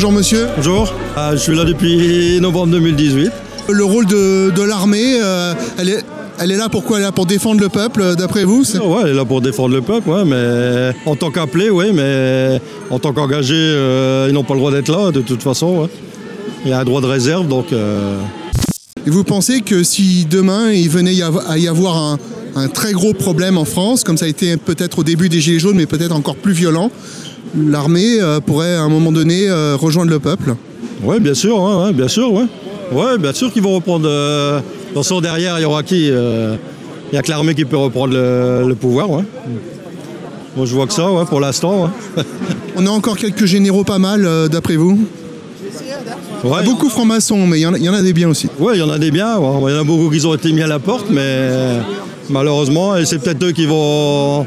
Bonjour monsieur. Bonjour, je suis là depuis novembre 2018. Le rôle de l'armée, elle est là pour quoi? Elle est là pour défendre le peuple, d'après vous? Ouais, elle est là pour défendre le peuple, ouais, mais en tant qu'appelé, oui, mais en tant qu'engagé, ils n'ont pas le droit d'être là, de toute façon. Ouais. Il y a un droit de réserve, donc... Et vous pensez que si demain, il venait à y avoir un très gros problème en France, comme ça a été peut-être au début des Gilets jaunes, mais peut-être encore plus violent, l'armée pourrait à un moment donné rejoindre le peuple? Oui, bien sûr, ouais, bien sûr, ouais. Ouais, bien sûr qu'ils vont reprendre... Dans son derrière, il y aura qui? Il n'y a que l'armée qui peut reprendre le pouvoir, ouais. Moi, je vois que ça, ouais, pour l'instant. Ouais. On a encore quelques généraux pas mal, d'après vous? Ouais, il y a beaucoup francs-maçons, mais il y en a des biens aussi. Oui, il y en a des biens. Ouais. Il y en a beaucoup qui ont été mis à la porte, mais malheureusement, et c'est peut-être eux qui vont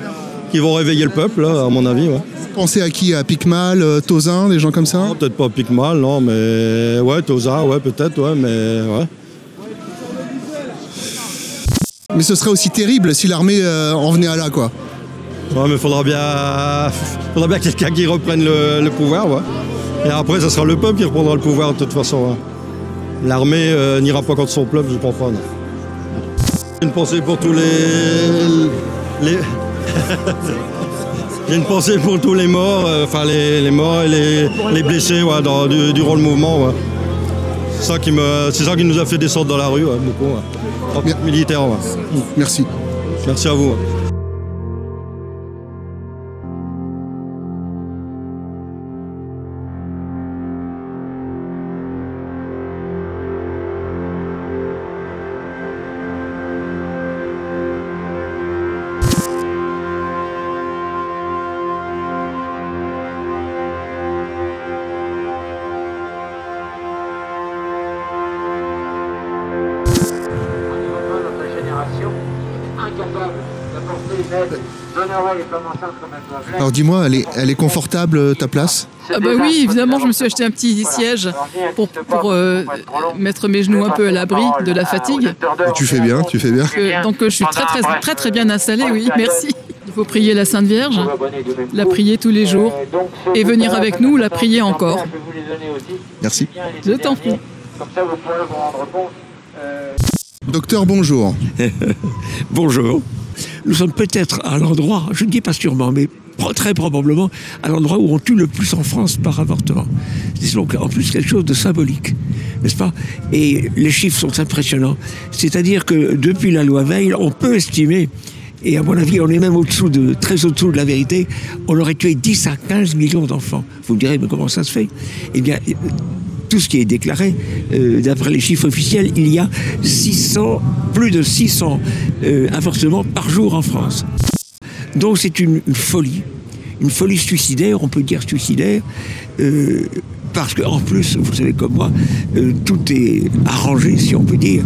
réveiller le peuple, là, à mon avis. Ouais. Vous pensez à qui? À Picmal, Tauzin, des gens comme ça? Non, peut-être pas Picmal, non, mais... Ouais, Tauzin, ouais, peut-être, ouais, mais... Ouais. Mais ce serait aussi terrible si l'armée en venait à là, quoi. Ouais, mais faudra bien quelqu'un qui reprenne le pouvoir, ouais. Et après, ça sera le peuple qui reprendra le pouvoir, de toute façon. Ouais. L'armée n'ira pas contre son peuple, je pense pas. Non. Une pensée pour tous les... J'ai une pensée pour tous les morts, les morts et les blessés, ouais, durant le mouvement, ouais. C'est ça qui nous a fait descendre dans la rue, ouais, beaucoup, ouais. En tant que militaire, ouais. Merci. Merci à vous. Ouais. Alors dis-moi, elle est confortable ta place? Ah bah oui, évidemment, je me suis acheté un petit siège pour mettre mes genoux un peu à l'abri de la fatigue. Tu fais bien, tu fais bien. Donc je suis très bien installée, oui, merci. Il faut prier la Sainte Vierge, la prier tous les jours et venir avec nous la prier encore. Merci. Je t'en prie. Docteur, bonjour. Bonjour. Nous sommes peut-être à l'endroit, je ne dis pas sûrement, mais très probablement à l'endroit où on tue le plus en France par avortement. C'est donc en plus quelque chose de symbolique, n'est-ce pas? Et les chiffres sont impressionnants. C'est-à-dire que depuis la loi Veil, on peut estimer, et à mon avis on est même très au-dessous de la vérité, on aurait tué 10 à 15 millions d'enfants. Vous me direz, mais comment ça se fait? Eh bien, tout ce qui est déclaré, d'après les chiffres officiels, il y a plus de 600 avortements par jour en France. Donc c'est une folie suicidaire, on peut dire suicidaire, parce qu'en plus, vous savez comme moi, tout est arrangé, si on peut dire,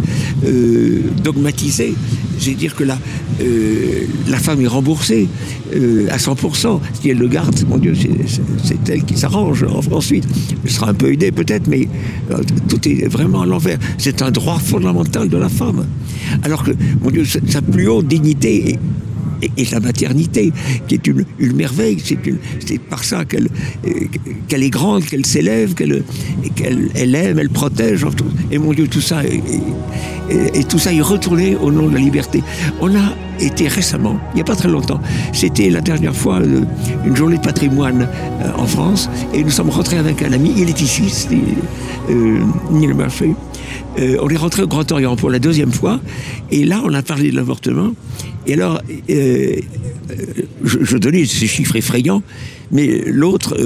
dogmatisé. C'est-à-dire que la femme est remboursée à 100%. Si elle le garde, mon Dieu, c'est elle qui s'arrange ensuite. Elle sera un peu aidée peut-être, mais tout est vraiment à l'envers. C'est un droit fondamental de la femme. Alors que, mon Dieu, sa plus haute dignité et la maternité, qui est une merveille, c'est par ça qu'elle est grande, qu'elle s'élève, qu'elle aime, elle protège. Et mon Dieu, tout ça est retourné au nom de la liberté. On a été récemment, il n'y a pas très longtemps, c'était la dernière fois une journée de patrimoine en France, et nous sommes rentrés avec un ami, il est ici, c'est Neil Murphy. On est rentré au Grand Orient pour la deuxième fois, et là on a parlé de l'avortement. Et alors, je donnais ces chiffres effrayants, mais l'autre,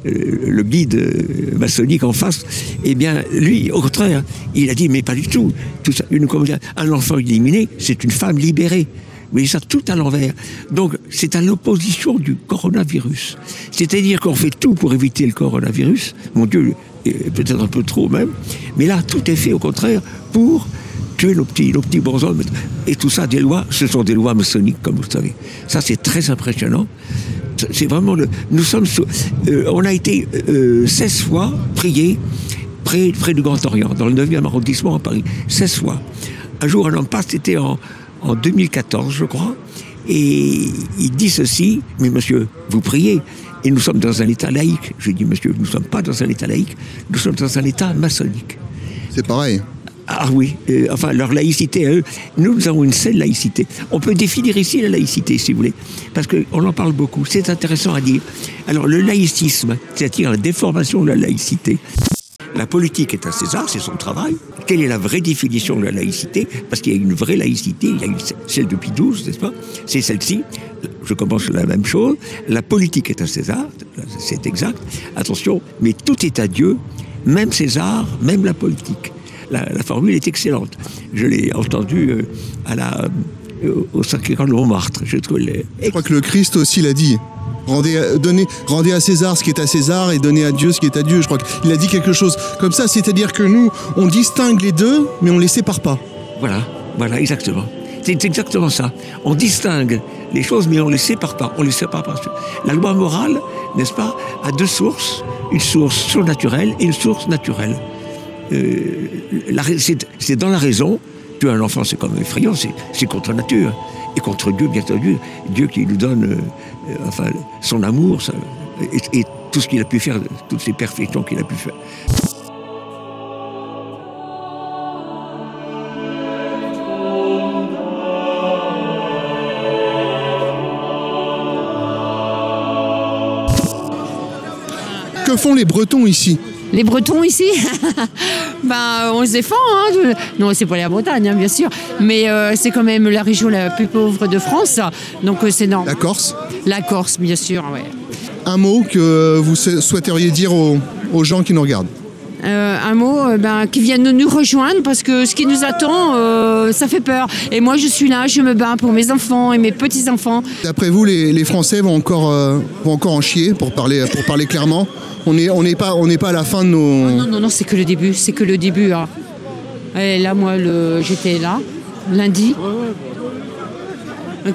le guide maçonnique en face, eh bien, lui, au contraire, il a dit, mais pas du tout. Tout ça, un enfant éliminé, c'est une femme libérée. Mais ça, tout à l'envers. Donc, c'est à l'opposition du coronavirus. C'est-à-dire qu'on fait tout pour éviter le coronavirus. Mon Dieu, peut-être un peu trop même. Mais là, tout est fait, au contraire, pour tuer nos petits bonshommes. Et tout ça, ce sont des lois maçonniques, comme vous savez. Ça, c'est très impressionnant. C'est vraiment on a été 16 fois priés près du Grand Orient, dans le 9e arrondissement à Paris. 16 fois. Un jour, un homme passe, c'était en 2014, je crois, et il dit ceci, mais monsieur, vous priez, Et nous sommes dans un État laïque. Je dis, monsieur, nous ne sommes pas dans un État laïque, nous sommes dans un État maçonnique. C'est pareil. Ah oui, enfin leur laïcité à eux, nous avons une saine laïcité. On peut définir ici la laïcité si vous voulez, parce qu'on en parle beaucoup, c'est intéressant à dire. Alors le laïcisme, c'est-à-dire la déformation de la laïcité. La politique est à César, c'est son travail. Quelle est la vraie définition de la laïcité? Parce qu'il y a une vraie laïcité, il y a celle de Pie XII, n'est-ce pas? C'est celle-ci, je commence la même chose. La politique est à César, c'est exact, attention, mais tout est à Dieu, même César, même la politique. La formule est excellente. Je l'ai entendue au Sacré-Cœur de Montmartre. Je crois que le Christ aussi l'a dit. Rendez à César ce qui est à César et donnez à Dieu ce qui est à Dieu. Je crois qu'il a dit quelque chose comme ça. C'est-à-dire que nous, on distingue les deux, mais on ne les sépare pas. Voilà, exactement. C'est exactement ça. On distingue les choses, mais on ne les sépare pas. On les sépare pas. La loi morale, n'est-ce pas, a deux sources. Une source surnaturelle et une source naturelle. C'est dans la raison. Tuer un enfant, c'est quand même effrayant, c'est contre nature. Et contre Dieu, bien entendu, Dieu qui nous donne son amour et tout ce qu'il a pu faire, toutes les perfections qu'il a pu faire. Que font les Bretons ici? Les Bretons ici, on se défend. Hein. Non, c'est pas la Bretagne, hein, bien sûr. Mais c'est quand même la région la plus pauvre de France. Donc c'est normal. La Corse? La Corse, bien sûr, ouais. Un mot que vous souhaiteriez dire aux gens qui nous regardent? Un mot qui viennent nous rejoindre parce que ce qui nous attend, ça fait peur. Et moi, je suis là, je me bats pour mes enfants et mes petits-enfants. D'après vous, les Français vont encore en chier, pour parler clairement? On n'est pas à la fin de nos... Non, c'est que le début, Hein. Et là, moi, j'étais là, lundi.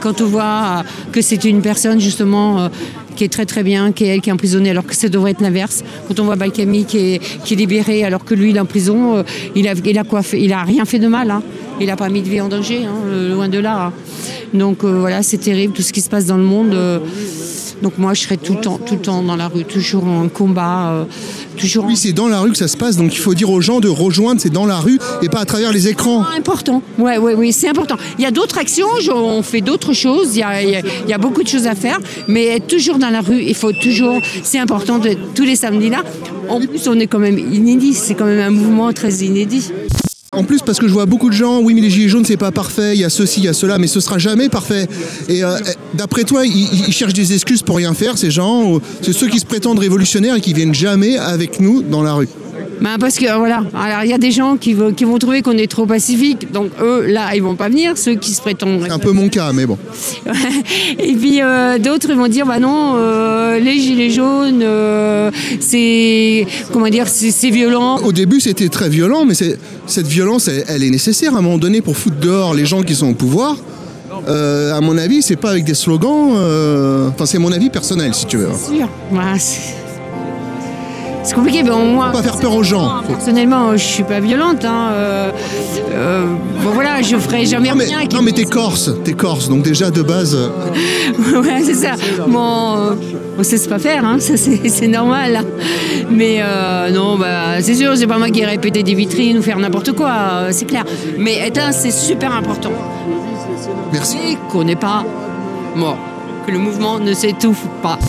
Quand on voit que c'est une personne, justement, qui est très très bien, qui est emprisonnée, alors que ça devrait être l'inverse. Quand on voit Balkany qui est libéré, alors que lui, il est en prison, il a quoi fait? Il a rien fait de mal, hein. Il n'a pas mis de vie en danger, hein, loin de là. Hein. Donc voilà, c'est terrible, tout ce qui se passe dans le monde. Donc moi, je serai tout le temps dans la rue, toujours en combat, toujours... Oui, c'est dans la rue que ça se passe, donc il faut dire aux gens de rejoindre, c'est dans la rue et pas à travers les écrans. C'est important, oui, c'est important. Il y a d'autres actions, on fait d'autres choses, il y a beaucoup de choses à faire, mais être toujours dans la rue, il faut toujours... C'est important, tous les samedis là. En plus, on est quand même inédit, c'est quand même un mouvement très inédit. En plus, parce que je vois beaucoup de gens, oui, mais les gilets jaunes, c'est pas parfait, il y a ceci, il y a cela, mais ce sera jamais parfait. Et d'après toi, ils cherchent des excuses pour rien faire, ces gens, c'est ceux qui se prétendent révolutionnaires et qui viennent jamais avec nous dans la rue. Parce que voilà, alors il y a des gens qui vont trouver qu'on est trop pacifique, donc eux là ils vont pas venir, ceux qui se prétendent. C'est un peu mon cas, mais bon. Et puis d'autres ils vont dire non, les gilets jaunes, c'est violent. Au début c'était très violent, mais cette violence elle est nécessaire à un moment donné pour foutre dehors les gens qui sont au pouvoir. À mon avis, c'est pas avec des slogans. C'est mon avis personnel, si tu veux. C'est sûr. C'est compliqué, mais moi... Pas faire peur aux gens. Personnellement, je suis pas violente. Voilà, je ferai jamais rien. Non, mais t'es corse, donc déjà de base... Ouais, c'est ça. Bon, on sait pas faire, hein, ça c'est normal. Mais non, c'est sûr, c'est pas moi qui ai répété des vitrines ou faire n'importe quoi, c'est clair. Mais c'est super important. Merci. Et qu'on n'est pas mort, que le mouvement ne s'étouffe pas.